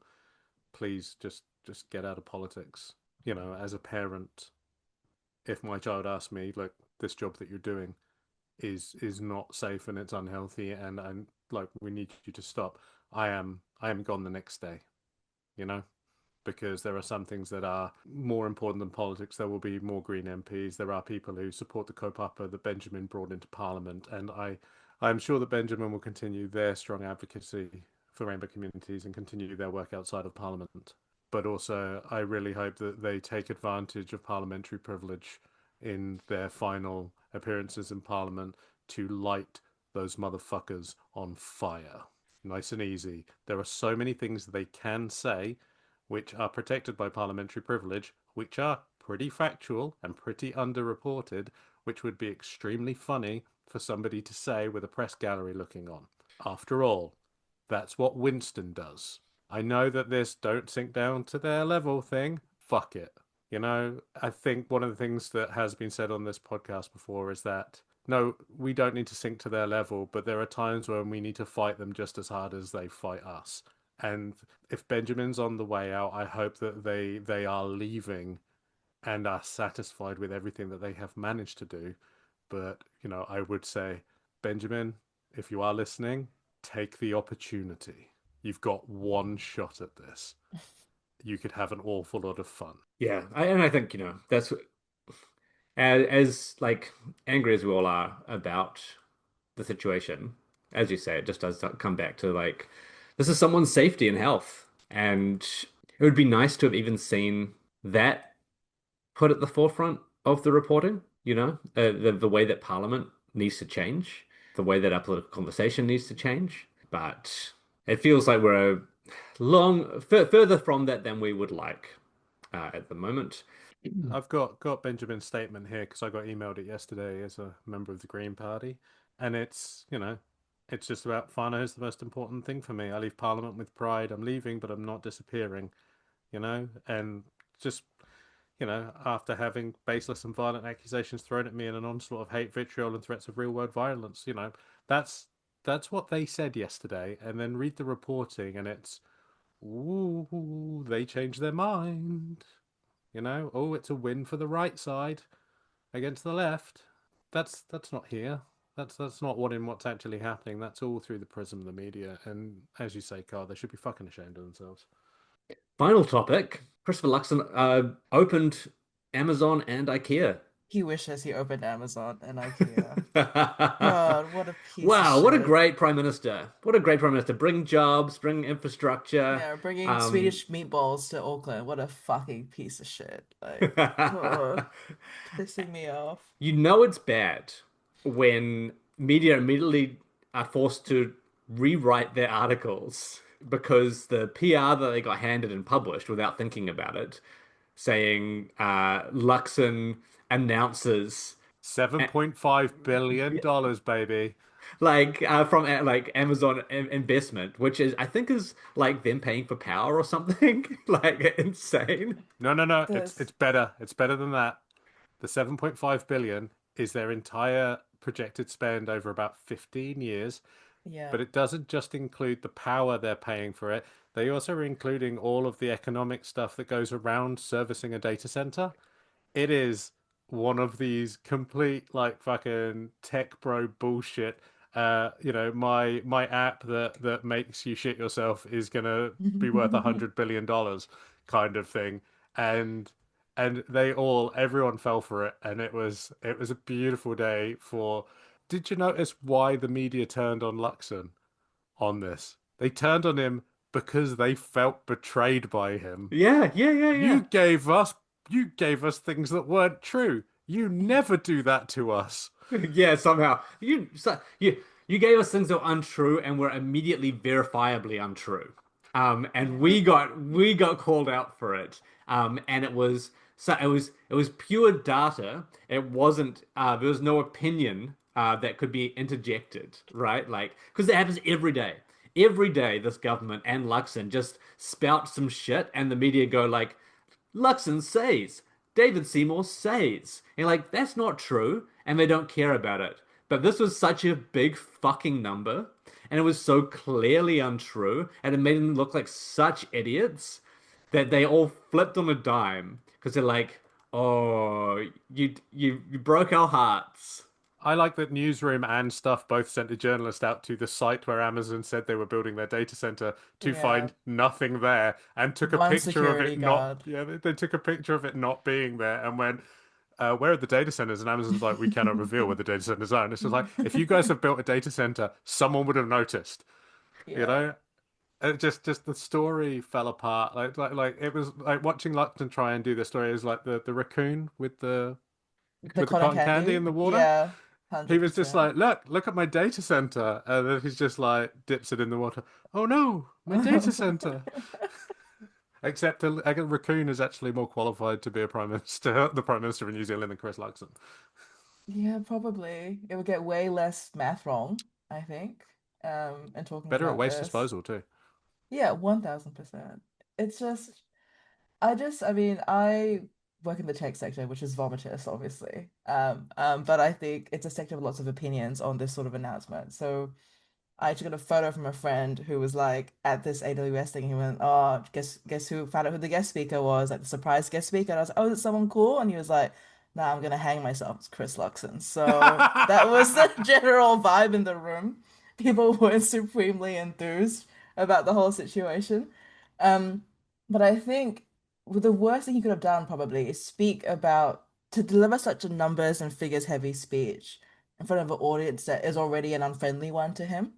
Speaker 4: please just get out of politics. As a parent, if my child asks me, look, this job that you're doing is not safe and it's unhealthy, and like we need you to stop, I am gone the next day. You know. Because there are some things that are more important than politics. There will be more Green MPs. There are people who support the kaupapa that Benjamin brought into Parliament. And I'm sure that Benjamin will continue their strong advocacy for rainbow communities and continue their work outside of Parliament. But also, I really hope that they take advantage of parliamentary privilege in their final appearances in Parliament to light those motherfuckers on fire. nice and easy. There are so many things they can say which are protected by parliamentary privilege, which are pretty factual and pretty underreported, which would be extremely funny for somebody to say with a press gallery looking on. After all, that's what Winston does. I know that this don't sink down to their level thing. Fuck it. You know, I think one of the things that has been said on this podcast before is that no, we don't need to sink to their level, but there are times when we need to fight them just as hard as they fight us. And if Benjamin's on the way out, I hope that they are leaving and are satisfied with everything that they have managed to do. But, you know, I would say, Benjamin, if you are listening, take the opportunity. You've got one shot at this. You could have an awful lot of fun.
Speaker 2: Yeah, and I think, that's as like angry as we all are about the situation, as you say, it just does come back to like this is someone's safety and health. And it would be nice to have even seen that put at the forefront of the reporting, the way that Parliament needs to change, the way that our political conversation needs to change. But it feels like we're further from that than we would like at the moment.
Speaker 4: I've got Benjamin's statement here because I got emailed it yesterday as a member of the Green Party, and it's just about Fano is the most important thing for me. I leave Parliament with pride. I'm leaving, but I'm not disappearing. And just after having baseless and violent accusations thrown at me in an onslaught of hate, vitriol, and threats of real-world violence, that's what they said yesterday. And then read the reporting, and it's, ooh, they changed their mind. Oh, it's a win for the right side against the left. That's not here. That's not what's actually happening. That's all through the prism of the media. And as you say, Carl, they should be fucking ashamed of themselves.
Speaker 2: Final topic. Christopher Luxon opened Amazon and IKEA.
Speaker 3: He wishes he opened Amazon and IKEA. God, what a piece of
Speaker 2: Wow, what a
Speaker 3: shit.
Speaker 2: great prime minister. What a great prime minister. Bring jobs, bring infrastructure.
Speaker 3: Yeah, bringing Swedish meatballs to Auckland. What a fucking piece of shit. Like, pissing me off.
Speaker 2: You know it's bad when media immediately are forced to rewrite their articles because the PR that they got handed and published without thinking about it, saying Luxon announces
Speaker 4: $7.5 billion, baby.
Speaker 2: like from like Amazon investment, which is I think is like them paying for power or something like insane.
Speaker 4: No. It's
Speaker 3: This,
Speaker 4: it's better. It's better than that. The 7.5 billion is their entire projected spend over about 15 years,
Speaker 3: yeah.
Speaker 4: but it doesn't just include the power they're paying for it. They also are including all of the economic stuff that goes around servicing a data center. It is one of these complete like fucking tech bro bullshit. My app that makes you shit yourself is gonna be worth $100 billion kind of thing. And everyone fell for it, and it was a beautiful day for. Did you notice why the media turned on Luxon on this? They turned on him because they felt betrayed by him.
Speaker 2: Yeah.
Speaker 4: You gave us you gave us things that weren't true. You never do that to us.
Speaker 2: Yeah, somehow you gave us things that were untrue and were immediately verifiably untrue. And
Speaker 3: Yeah.
Speaker 2: we got called out for it. And it was pure data. It wasn't there was no opinion that could be interjected, right? Like because it happens every day. Every day this government and Luxon just spout some shit and the media go like Luxon says, David Seymour says. And like, that's not true. And they don't care about it. But this was such a big fucking number. And it was so clearly untrue. And it made them look like such idiots that they all flipped on a dime. Because they're like, oh, you broke our hearts.
Speaker 4: I like that Newsroom and stuff both sent a journalist out to the site where Amazon said they were building their data center to
Speaker 3: Yeah.
Speaker 4: find nothing there and took a
Speaker 3: One
Speaker 4: picture of
Speaker 3: security
Speaker 4: it not
Speaker 3: guard.
Speaker 4: yeah they took a picture of it not being there and went where are the data centers? And Amazon's like, we cannot reveal where the data centers are. And it's just like, if you guys have built a data center, someone would have noticed, you
Speaker 3: Yeah.
Speaker 4: know? And it just the story fell apart. Like it was like watching Lupton try and do the story is like the raccoon with the
Speaker 3: The cotton
Speaker 4: cotton candy
Speaker 3: candy?
Speaker 4: in the water.
Speaker 3: Yeah.
Speaker 4: He was just
Speaker 3: 100%.
Speaker 4: like, look at my data center. And then he's just like, dips it in the water. Oh no, my data center. Except a raccoon is actually more qualified to be a prime minister, the prime minister of New Zealand than Chris Luxon.
Speaker 3: Yeah, probably. It would get way less math wrong, I think, in talking
Speaker 4: Better at
Speaker 3: about
Speaker 4: waste
Speaker 3: this.
Speaker 4: disposal too.
Speaker 3: Yeah, 1000%. It's just, I mean, I work in the tech sector, which is vomitous, obviously. But I think it's a sector with lots of opinions on this sort of announcement. So I actually got a photo from a friend who was like at this AWS thing. He went, "Oh, guess who found out who the guest speaker was? Like the surprise guest speaker." And I was like, "Oh, is it someone cool?" And he was like, "Nah, I'm gonna hang myself. It's Chris Luxon." So that was the general vibe in the room. People were supremely enthused about the whole situation. Um, but I think the worst thing he could have done probably is speak about to deliver such a numbers and figures heavy speech in front of an audience that is already an unfriendly one to him.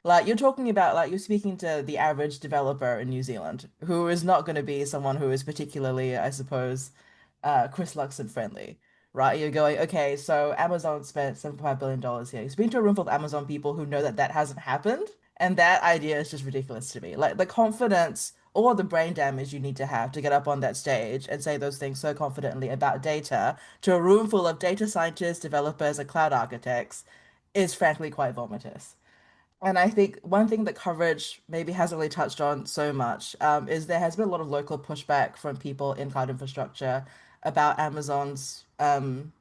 Speaker 3: Like you're talking about like you're speaking to the average developer in New Zealand who is not going to be someone who is particularly, I suppose, Chris Luxon friendly, right? You're going, okay, so Amazon spent $7.5 billion here. You're speaking to a room full of Amazon people who know that that hasn't happened, and that idea is just ridiculous to me. Like the confidence or the brain damage you need to have to get up on that stage and say those things so confidently about data to a room full of data scientists, developers, and cloud architects is frankly quite vomitous. And I think one thing that coverage maybe hasn't really touched on so much is there has been a lot of local pushback from people in cloud infrastructure about Amazon's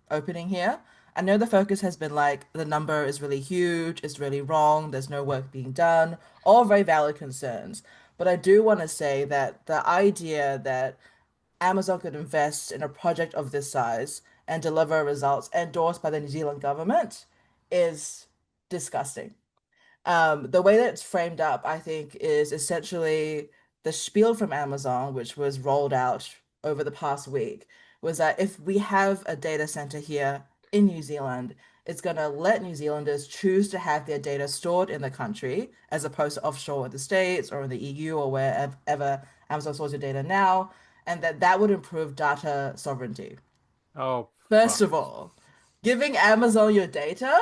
Speaker 3: opening here. I know the focus has been like the number is really huge, it's really wrong, there's no work being done, all very valid concerns. But I do want to say that the idea that Amazon could invest in a project of this size and deliver results endorsed by the New Zealand government is disgusting. The way that it's framed up, I think, is essentially the spiel from Amazon, which was rolled out over the past week, was that if we have a data center here in New Zealand, it's going to let New Zealanders choose to have their data stored in the country as opposed to offshore in the States or in the EU or wherever Amazon stores your data now, and that would improve data sovereignty.
Speaker 4: Oh
Speaker 3: First
Speaker 4: fuck.
Speaker 3: of all, giving Amazon your data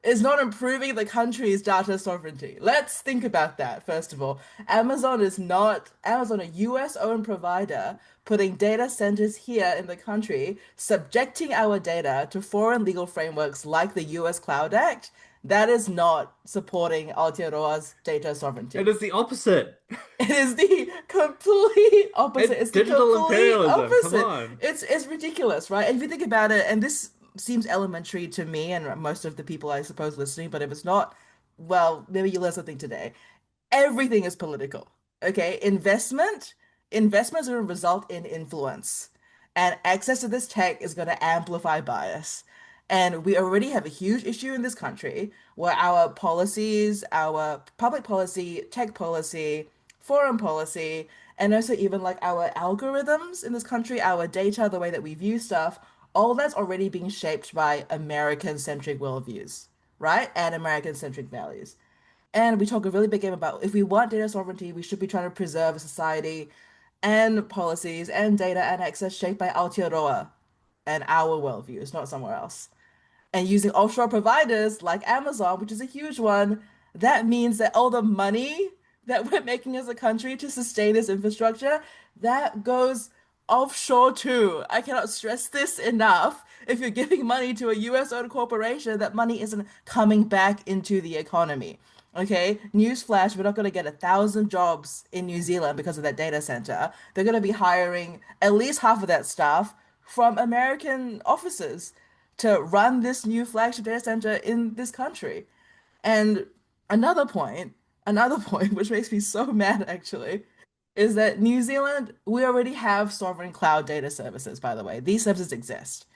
Speaker 3: is not improving the country's data sovereignty. Let's think about that, first of all. Amazon, a US owned provider, putting data centers here in the country, subjecting our data to foreign legal frameworks like the US Cloud Act. That is not supporting Aotearoa's data
Speaker 2: It
Speaker 3: sovereignty.
Speaker 2: is the opposite.
Speaker 3: It is the complete opposite.
Speaker 2: It's
Speaker 3: It's the
Speaker 2: digital
Speaker 3: complete
Speaker 2: imperialism. Come
Speaker 3: opposite.
Speaker 2: on.
Speaker 3: It's ridiculous, right? And if you think about it, and this seems elementary to me and most of the people I suppose listening, but if it's not, well, maybe you learn something today. Everything is political. Okay? Investments are going to result in influence. And access to this tech is going to amplify bias. And we already have a huge issue in this country where our policies, our public policy, tech policy, foreign policy, and also even like our algorithms in this country, our data, the way that we view stuff, all that's already being shaped by American-centric worldviews, right? And American-centric values. And we talk a really big game about if we want data sovereignty, we should be trying to preserve a society and policies and data and access shaped by Aotearoa and our worldviews, not somewhere else. And using offshore providers like Amazon, which is a huge one, that means that all the money that we're making as a country to sustain this infrastructure, that goes offshore too. I cannot stress this enough. If you're giving money to a US-owned corporation, that money isn't coming back into the economy. Okay, newsflash, we're not going to get 1,000 jobs in New Zealand because of that data center. They're going to be hiring at least half of that staff from American offices to run this new flagship data center in this country. And another point, another point, which makes me so mad actually, is that New Zealand, we already have sovereign cloud data services, by the way. These services exist.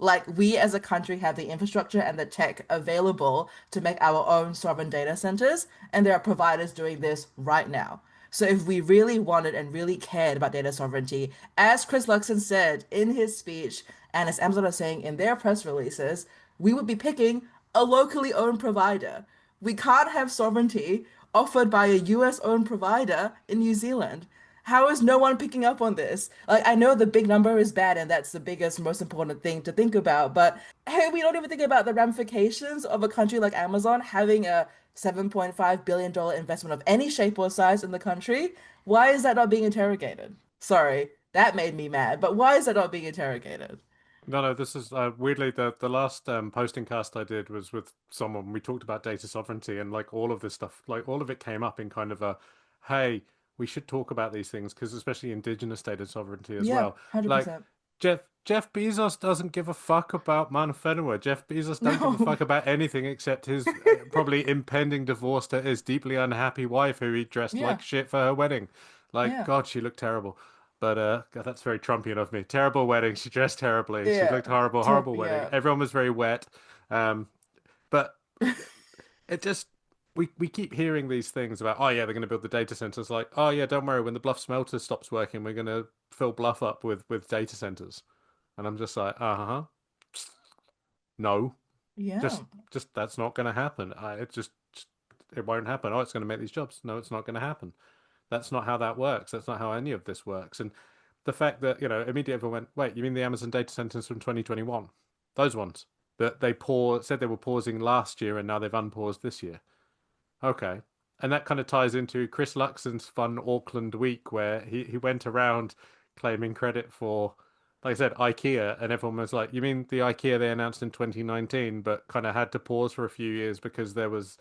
Speaker 3: Like, we as a country have the infrastructure and the tech available to make our own sovereign data centers, and there are providers doing this right now. So, if we really wanted and really cared about data sovereignty, as Chris Luxon said in his speech, and as Amazon are saying in their press releases, we would be picking a locally owned provider. We can't have sovereignty offered by a US owned provider in New Zealand. How is no one picking up on this? Like, I know the big number is bad and that's the biggest, most important thing to think about, but hey, we don't even think about the ramifications of a country like Amazon having a $7.5 billion investment of any shape or size in the country. Why is that not being interrogated? Sorry, that made me mad, but why is that not being interrogated?
Speaker 4: No, no, this is weirdly the last posting cast I did was with someone. We talked about data sovereignty and like all of this stuff, like all of it came up in kind of a, hey, we should talk about these things because especially indigenous data sovereignty as
Speaker 3: Yeah,
Speaker 4: well. Like
Speaker 3: 100%.
Speaker 4: Jeff Bezos doesn't give a fuck about Mount Whenua. Jeff Bezos don't give a
Speaker 3: No.
Speaker 4: fuck about anything except his probably impending divorce to his deeply unhappy wife who he dressed
Speaker 3: Yeah,
Speaker 4: like shit for her wedding. Like
Speaker 3: yeah,
Speaker 4: God, she looked terrible. But God, that's very Trumpian of me. Terrible wedding. She dressed terribly. She
Speaker 3: yeah.
Speaker 4: looked horrible.
Speaker 3: Ter
Speaker 4: Horrible wedding.
Speaker 3: yeah.
Speaker 4: Everyone was very wet. Um, but it just we keep hearing these things about oh yeah they're going to build the data centers like oh yeah don't worry when the Bluff smelter stops working we're going to fill Bluff up with data centers and I'm just like uh-huh no
Speaker 3: Yeah.
Speaker 4: just that's not going to happen it just it won't happen oh it's going to make these jobs no it's not going to happen that's not how that works that's not how any of this works and the fact that immediately everyone went wait you mean the Amazon data centers from 2021 those ones that they said they were pausing last year and now they've unpaused this year. Okay. And that kind of ties into Chris Luxon's fun Auckland week where he went around claiming credit for, like I said, IKEA, and everyone was like, you mean the IKEA they announced in 2019, but kind of had to pause for a few years because there was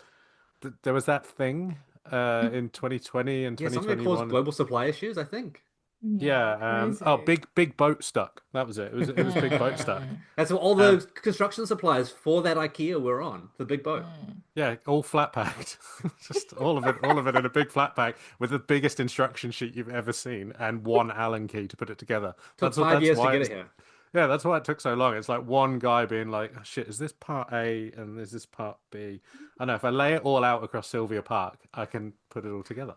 Speaker 4: that thing in 2020 and
Speaker 2: Yeah, something that caused
Speaker 4: 2021.
Speaker 2: global supply issues, I think.
Speaker 3: Yeah,
Speaker 4: Yeah, oh,
Speaker 3: crazy.
Speaker 4: big boat stuck. That was it. It was big boat stuck.
Speaker 3: Mm,
Speaker 2: That's what all
Speaker 4: Um,
Speaker 2: the construction supplies for that IKEA were on, the big boat.
Speaker 3: mm.
Speaker 4: Yeah, all flat packed. Just all of it in a big flat pack with the biggest instruction sheet you've ever seen and one Allen key to put it together.
Speaker 2: Took five
Speaker 4: That's
Speaker 2: years to
Speaker 4: why
Speaker 2: get it
Speaker 4: it's
Speaker 2: here.
Speaker 4: yeah, that's why it took so long. It's like one guy being like, oh, shit, is this part A and is this part B? I know if I lay it all out across Sylvia Park, I can put it all together.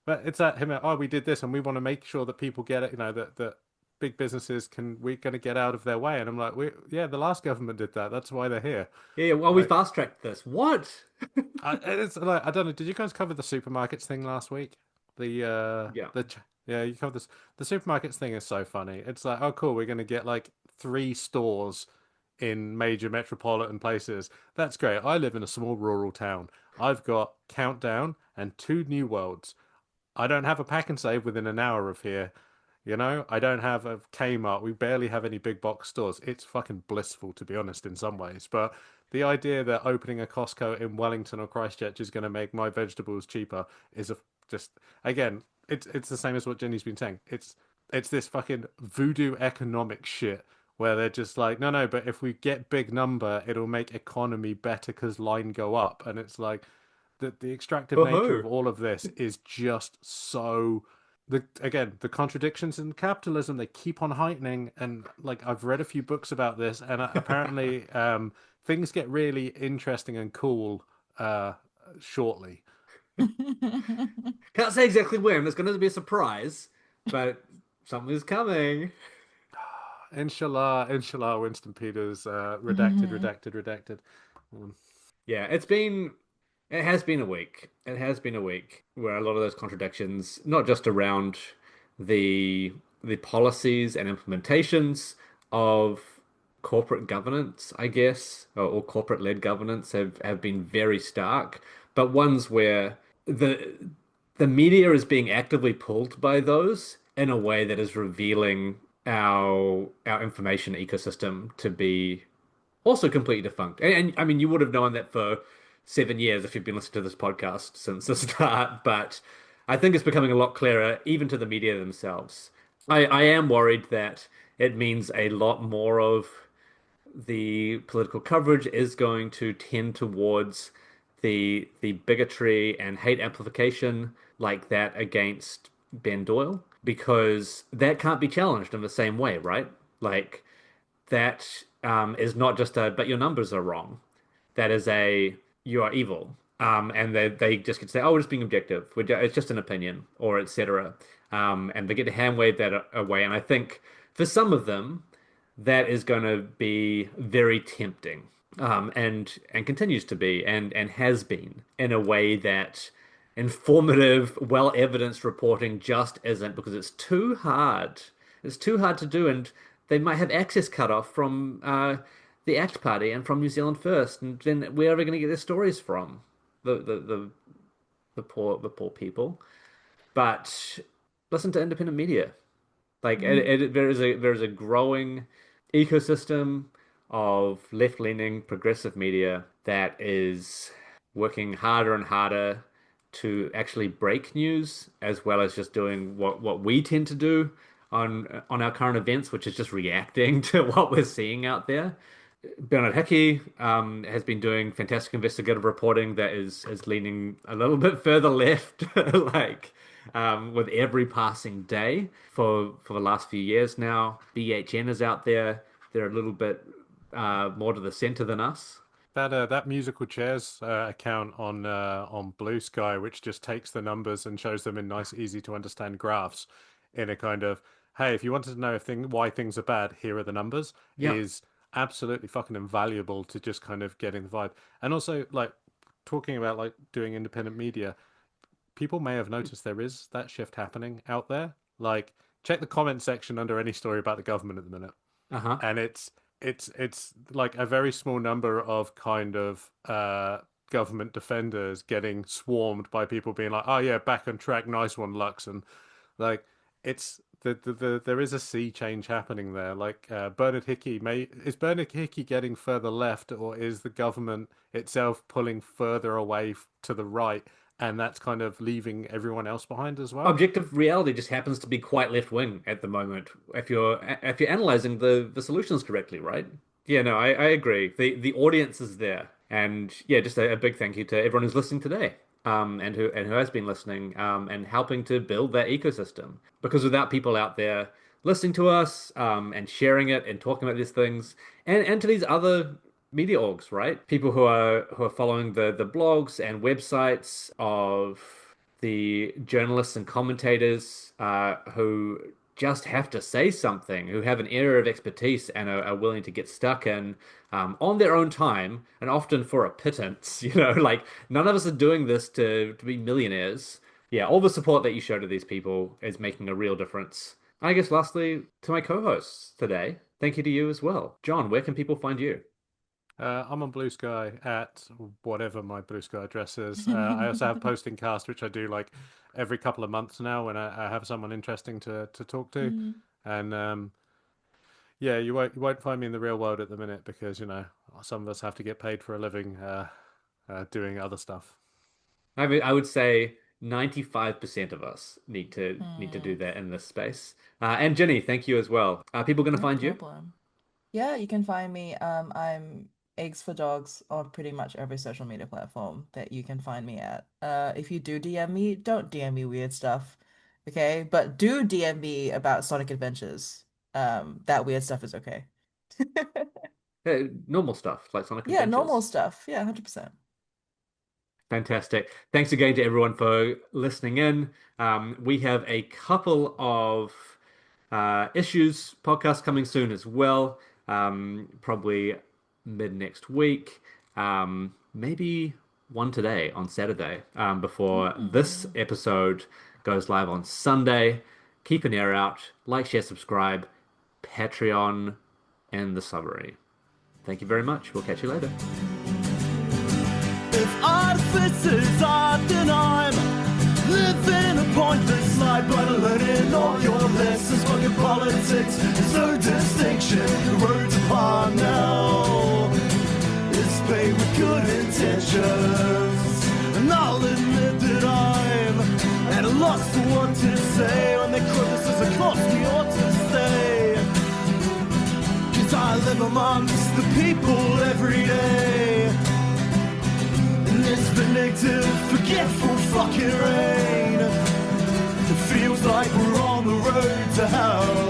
Speaker 4: But it's that him, oh, we did this and we want to make sure that people get it, that big businesses we're going to get out of their way. And I'm like, yeah, the last government did that. That's why they're here.
Speaker 2: Yeah, yeah, well, we
Speaker 4: Like,
Speaker 2: fast-tracked this. What?
Speaker 4: it's like I don't know. Did you guys cover the supermarkets thing last week?
Speaker 2: Yeah.
Speaker 4: Yeah, you covered this. The supermarkets thing is so funny. It's like, oh, cool. We're gonna get like 3 stores in major metropolitan places. That's great. I live in a small rural town. I've got Countdown and two New Worlds. I don't have a pack and save within an hour of here. I don't have a Kmart. We barely have any big box stores. It's fucking blissful, to be honest, in some ways. But the idea that opening a Costco in Wellington or Christchurch is going to make my vegetables cheaper is just again, it's the same as what Jenny's been saying. It's this fucking voodoo economic shit where they're just like, no, no, but if we get big number, it'll make economy better because line go up, and it's like the extractive nature of
Speaker 2: Woohoo.
Speaker 4: all of this is just so the contradictions in capitalism they keep on heightening and like I've read a few books about this and apparently things get really interesting and cool shortly.
Speaker 2: Can't say exactly when. There's going to be a surprise, but something's coming.
Speaker 4: Inshallah, inshallah. Winston Peters, redacted,
Speaker 3: Mhm.
Speaker 4: redacted, redacted. Um,
Speaker 2: Yeah, it has been a week. It has been a week where a lot of those contradictions, not just around the the policies and implementations of corporate governance, I guess, or corporate-led governance have been very stark, but ones where the the media is being actively pulled by those in a way that is revealing our information ecosystem to be also completely defunct. And I mean, you would have known that for 7 years if you've been listening to this podcast since the start, but I think it's becoming a lot clearer, even to the media themselves. I am worried that it means a lot more of the political coverage is going to tend towards the bigotry and hate amplification like that against Ben Doyle, because that can't be challenged in the same way, right? Like that is not just a but your numbers are wrong. That is a you are evil. And they just could say, oh, we're just being objective. It's just an opinion, or etc. And they get to hand wave that away. And I think for some of them, that is going to be very tempting, and continues to be, and has been in a way that informative, well-evidenced reporting just isn't because it's too hard. It's too hard to do, and they might have access cut off from the ACT Party and from New Zealand First, and then where are we going to get their stories from? The the poor people. But listen to independent media. Like there is a growing ecosystem of left-leaning progressive media that is working harder and harder to actually break news as well as just doing what we tend to do on our current events, which is just reacting to what we're seeing out there. Bernard Hickey has been doing fantastic investigative reporting that is leaning a little bit further left, like with every passing day for the last few years now. BHN is out there. They're a little bit more to the center than us.
Speaker 4: That musical chairs account on Blue Sky, which just takes the numbers and shows them in nice, easy to understand graphs, in a kind of, hey, if you wanted to know why things are bad, here are the numbers,
Speaker 2: Yeah.
Speaker 4: is absolutely fucking invaluable to just kind of getting the vibe. And also, like, talking about like doing independent media, people may have noticed there is that shift happening out there. Like, check the comment section under any story about the government at the minute,
Speaker 2: Uh-huh.
Speaker 4: and it's like a very small number of kind of government defenders getting swarmed by people being like, "Oh yeah, back on track, nice one, Lux," and like it's there is a sea change happening there. Like is Bernard Hickey getting further left, or is the government itself pulling further away to the right, and that's kind of leaving everyone else behind as well?
Speaker 2: Objective reality just happens to be quite left wing at the moment. If you're analyzing the solutions correctly, right? Yeah, no, I agree. The audience is there, and yeah, just a big thank you to everyone who's listening today, and who has been listening, and helping to build that ecosystem. Because without people out there listening to us, and sharing it and talking about these things, and to these other media orgs, right? People who are following the blogs and websites of the journalists and commentators who just have to say something, who have an area of expertise and are willing to get stuck in on their own time and often for a pittance. Like none of us are doing this to be millionaires. Yeah, all the support that you show to these people is making a real difference. I guess lastly, to my co-hosts today, thank you to you as well. John, where can people find you?
Speaker 4: I'm on Blue Sky at whatever my Blue Sky address is. I also have Posting Cast, which I do like every couple of months now when I have someone interesting to talk to. And yeah, you won't find me in the real world at the minute because some of us have to get paid for a living doing other stuff.
Speaker 2: I would say 95% of us need to do that in this space. And Ginny, thank you as well. Are people going to
Speaker 3: No
Speaker 2: find you?
Speaker 3: problem. Yeah, you can find me. I'm Eggs for Dogs on pretty much every social media platform that you can find me at. If you do DM me, don't DM me weird stuff, okay? But do DM me about Sonic Adventures. That weird stuff is okay.
Speaker 2: Normal stuff like Sonic
Speaker 3: Yeah,
Speaker 2: Adventures.
Speaker 3: normal stuff. Yeah, 100%.
Speaker 2: Fantastic. Thanks again to everyone for listening in. We have a couple of issues podcasts coming soon as well. Probably mid next week. Maybe one today on Saturday, before this episode goes live on Sunday. Keep an ear out. Like, share, subscribe. Patreon and the summary. Thank you very much. We'll catch you later.
Speaker 1: If artificers are, then I'm living a pointless life, but learning all your lessons. Fucking politics, there's no distinction. The road's upon now. It's paid with good intentions, and I'll admit that I'm at a loss for what to say when they quote this as a cost we ought to stay. 'Cause I live amongst the people every day. This vindictive, forgetful fucking rain. It feels like we're on the road to hell.